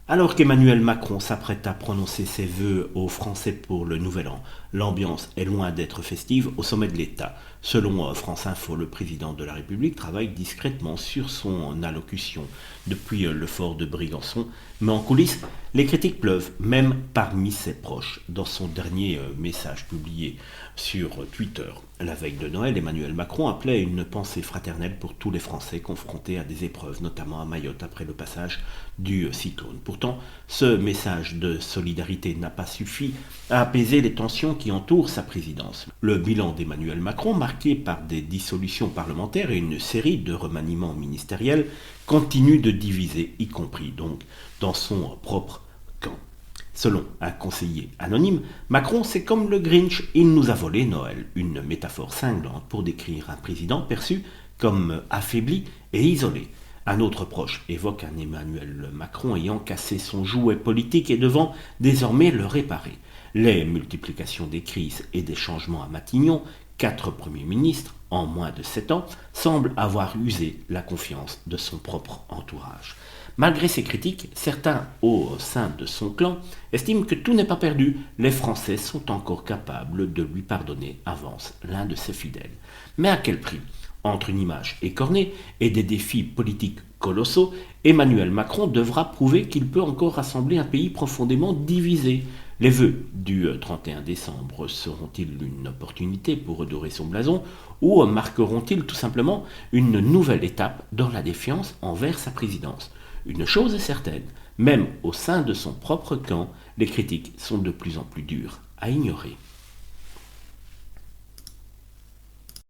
Alors qu'Emmanuel Macron s'apprête à prononcer ses vœux aux Français pour le Nouvel An, l'ambiance est loin d'être festive au sommet de l'État. Selon France Info, le président de la République travaille discrètement sur son allocution depuis le fort de Brégançon, mais en coulisses, les critiques pleuvent, même parmi ses proches. Dans son dernier message publié sur Twitter, la veille de Noël, Emmanuel Macron appelait à une pensée fraternelle pour tous les Français confrontés à des épreuves, notamment à Mayotte après le passage du cyclone. Pourtant, ce message de solidarité n'a pas suffi à apaiser les tensions qui entourent sa présidence. Le bilan d'Emmanuel Macron, marqué par des dissolutions parlementaires et une série de remaniements ministériels, continue de diviser, y compris donc dans son propre camp. Selon un conseiller anonyme, Macron c'est comme le Grinch, il nous a volé Noël, une métaphore cinglante pour décrire un président perçu comme affaibli et isolé. Un autre proche évoque un Emmanuel Macron ayant cassé son jouet politique et devant désormais le réparer. Les multiplications des crises et des changements à Matignon, 4 premiers ministres en moins de 7 ans, semblent avoir usé la confiance de son propre entourage. Malgré ces critiques, certains au sein de son clan estiment que tout n'est pas perdu. Les Français sont encore capables de lui pardonner, avance l'un de ses fidèles. Mais à quel prix ? Entre une image écornée et des défis politiques colossaux, Emmanuel Macron devra prouver qu'il peut encore rassembler un pays profondément divisé. Les vœux du 31 décembre seront-ils une opportunité pour redorer son blason ou marqueront-ils tout simplement une nouvelle étape dans la défiance envers sa présidence ? Une chose est certaine, même au sein de son propre camp, les critiques sont de plus en plus dures à ignorer.